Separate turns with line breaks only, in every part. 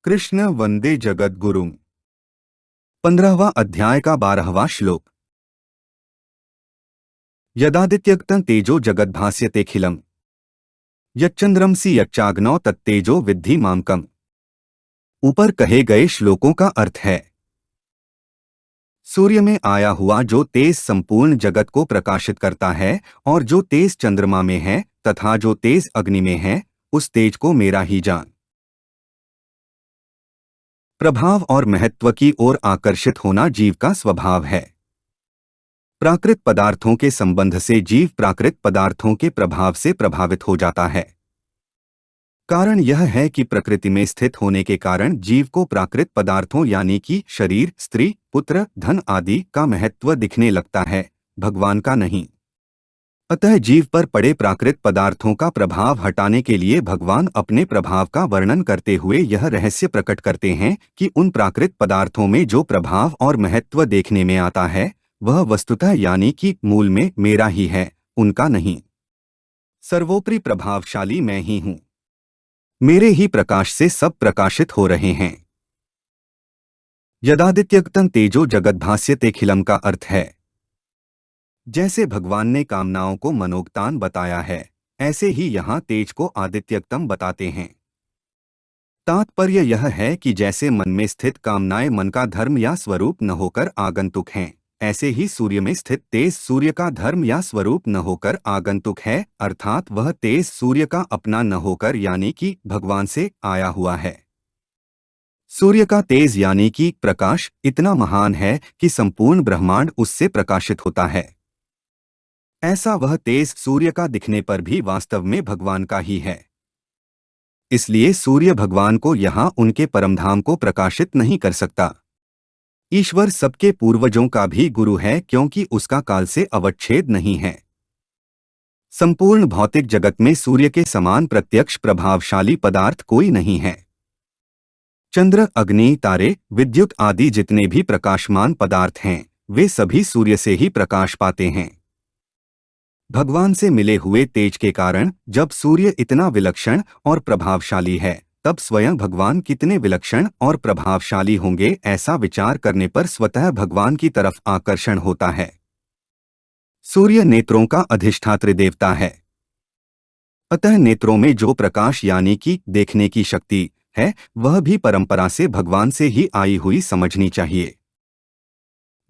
कृष्ण वंदे जगद्गुरुम्। 15वां अध्याय का 12वां श्लोक। यदादित्यक्तं तेजो जगद्भास्यतेऽखिलम् यच्चंद्रमसि यच्चाग्नौ तत्तेजो विद्धि मामकम्। ऊपर कहे गए श्लोकों का अर्थ है, सूर्य में आया हुआ जो तेज संपूर्ण जगत को प्रकाशित करता है और जो तेज चंद्रमा में है तथा जो तेज अग्नि में है, उस तेज को मेरा ही जान। प्रभाव और महत्व की ओर आकर्षित होना जीव का स्वभाव है। प्राकृत पदार्थों के संबंध से जीव प्राकृत पदार्थों के प्रभाव से प्रभावित हो जाता है। कारण यह है कि प्रकृति में स्थित होने के कारण जीव को प्राकृत पदार्थों यानी कि शरीर, स्त्री, पुत्र, धन आदि का महत्व दिखने लगता है, भगवान का नहीं। अतः जीव पर पड़े प्राकृत पदार्थों का प्रभाव हटाने के लिए भगवान अपने प्रभाव का वर्णन करते हुए यह रहस्य प्रकट करते हैं कि उन प्राकृत पदार्थों में जो प्रभाव और महत्व देखने में आता है, वह वस्तुतः यानी कि मूल में मेरा ही है, उनका नहीं। सर्वोपरि प्रभावशाली मैं ही हूँ। मेरे ही प्रकाश से सब प्रकाशित हो रहे हैं। यदादित्यक्तं तेजो जगद्भास्यतेऽखिलम् का अर्थ है, जैसे भगवान ने कामनाओं को मनोगतान बताया है, ऐसे ही यहाँ तेज को आदित्यक्तम बताते हैं। तात्पर्य यह है कि जैसे मन में स्थित कामनाएं मन का धर्म या स्वरूप न होकर आगंतुक हैं, ऐसे ही सूर्य में स्थित तेज सूर्य का धर्म या स्वरूप न होकर आगंतुक है, अर्थात वह तेज सूर्य का अपना न होकर यानी कि भगवान से आया हुआ है। सूर्य का तेज यानी कि प्रकाश इतना महान है कि संपूर्ण ब्रह्मांड उससे प्रकाशित होता है। ऐसा वह तेज सूर्य का दिखने पर भी वास्तव में भगवान का ही है। इसलिए सूर्य भगवान को यहाँ उनके परमधाम को प्रकाशित नहीं कर सकता। ईश्वर सबके पूर्वजों का भी गुरु है क्योंकि उसका काल से अवच्छेद नहीं है। संपूर्ण भौतिक जगत में सूर्य के समान प्रत्यक्ष प्रभावशाली पदार्थ कोई नहीं है। चंद्र, अग्नि, तारे, विद्युत आदि जितने भी प्रकाशमान पदार्थ हैं, वे सभी सूर्य से ही प्रकाश पाते हैं। भगवान से मिले हुए तेज के कारण जब सूर्य इतना विलक्षण और प्रभावशाली है, तब स्वयं भगवान कितने विलक्षण और प्रभावशाली होंगे, ऐसा विचार करने पर स्वतः भगवान की तरफ आकर्षण होता है। सूर्य नेत्रों का अधिष्ठात्री देवता है। अतः नेत्रों में जो प्रकाश यानी कि देखने की शक्ति है, वह भी परंपरा से भगवान से ही आई हुई समझनी चाहिए।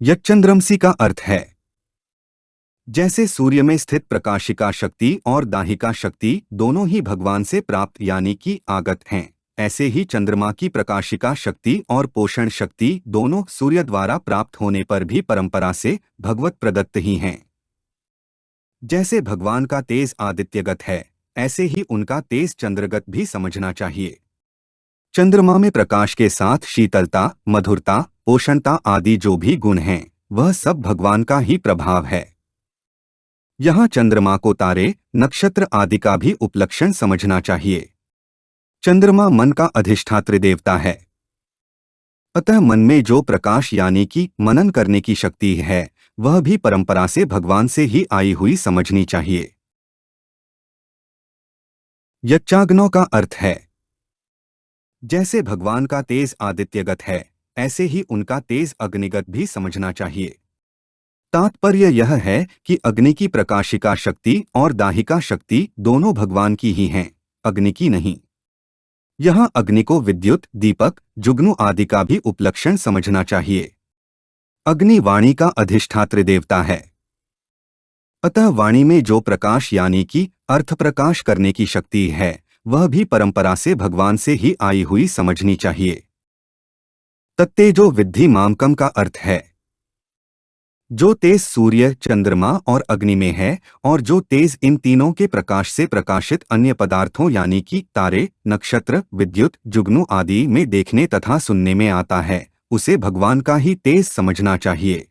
यच्चंद्रमसि का अर्थ है, जैसे सूर्य में स्थित प्रकाशिका शक्ति और दाहिका शक्ति दोनों ही भगवान से प्राप्त यानी कि आगत हैं, ऐसे ही चंद्रमा की प्रकाशिका शक्ति और पोषण शक्ति दोनों सूर्य द्वारा प्राप्त होने पर भी परंपरा से भगवत प्रदत्त ही हैं। जैसे भगवान का तेज आदित्यगत है, ऐसे ही उनका तेज चंद्रगत भी समझना चाहिए। चंद्रमा में प्रकाश के साथ शीतलता, मधुरता, पोषणता आदि जो भी गुण हैं, वह सब भगवान का ही प्रभाव है। यहाँ चंद्रमा को तारे, नक्षत्र आदि का भी उपलक्षण समझना चाहिए। चंद्रमा मन का अधिष्ठात्री देवता है। अतः मन में जो प्रकाश यानी कि मनन करने की शक्ति है, वह भी परंपरा से भगवान से ही आई हुई समझनी चाहिए। यच्चाग्नौ का अर्थ है, जैसे भगवान का तेज आदित्यगत है, ऐसे ही उनका तेज अग्निगत भी समझना चाहिए। तात्पर्य यह है कि अग्नि की प्रकाशिका शक्ति और दाहिका शक्ति दोनों भगवान की ही हैं, अग्नि की नहीं। यहाँ अग्नि को विद्युत, दीपक, जुगनू आदि का भी उपलक्षण समझना चाहिए। अग्नि वाणी का अधिष्ठात्री देवता है। अतः वाणी में जो प्रकाश यानी कि अर्थ प्रकाश करने की शक्ति है, वह भी परंपरा से भगवान से ही आई हुई समझनी चाहिए। तत्तेजो विद्धि मामकम का अर्थ है, जो तेज सूर्य, चंद्रमा और अग्नि में है और जो तेज इन तीनों के प्रकाश से प्रकाशित अन्य पदार्थों यानी कि तारे, नक्षत्र, विद्युत, जुगनू आदि में देखने तथा सुनने में आता है, उसे भगवान का ही तेज समझना चाहिए।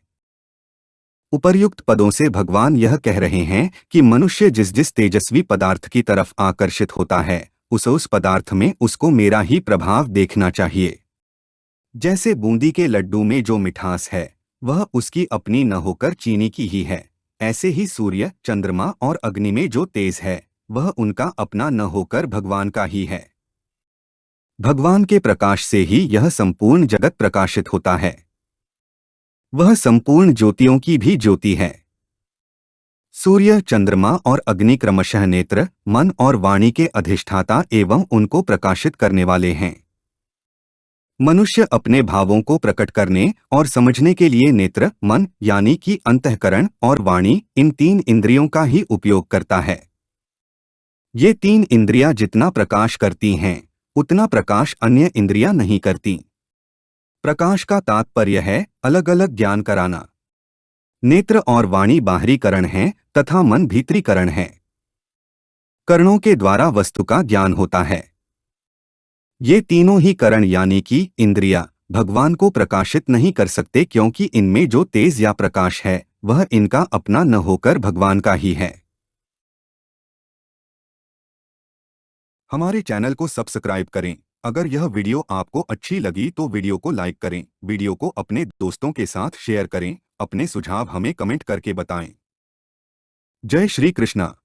उपर्युक्त पदों से भगवान यह कह रहे हैं कि मनुष्य जिस जिस तेजस्वी पदार्थ की तरफ आकर्षित होता है, उस पदार्थ में उसको मेरा ही प्रभाव देखना चाहिए। जैसे बूंदी के लड्डू में जो मिठास है, वह उसकी अपनी न होकर चीनी की ही है, ऐसे ही सूर्य, चंद्रमा और अग्नि में जो तेज है, वह उनका अपना न होकर भगवान का ही है। भगवान के प्रकाश से ही यह संपूर्ण जगत प्रकाशित होता है। वह संपूर्ण ज्योतियों की भी ज्योति है। सूर्य, चंद्रमा और अग्नि क्रमशः नेत्र, मन और वाणी के अधिष्ठाता एवं उनको प्रकाशित करने वाले हैं। मनुष्य अपने भावों को प्रकट करने और समझने के लिए नेत्र, मन यानी कि अंतःकरण और वाणी, इन 3 इंद्रियों का ही उपयोग करता है। ये 3 इंद्रियां जितना प्रकाश करती हैं, उतना प्रकाश अन्य इंद्रियां नहीं करती। प्रकाश का तात्पर्य है अलग अलग ज्ञान कराना। नेत्र और वाणी बाहरी करण हैं तथा मन भीतरी करण है। करणों के द्वारा वस्तु का ज्ञान होता है। ये तीनों ही करण यानी कि इंद्रियां भगवान को प्रकाशित नहीं कर सकते, क्योंकि इनमें जो तेज या प्रकाश है वह इनका अपना न होकर भगवान का ही है। हमारे चैनल को सब्सक्राइब करें। अगर यह वीडियो आपको अच्छी लगी तो वीडियो को लाइक करें, वीडियो को अपने दोस्तों के साथ शेयर करें, अपने सुझाव हमें कमेंट करके बताएं। जय श्री कृष्णा।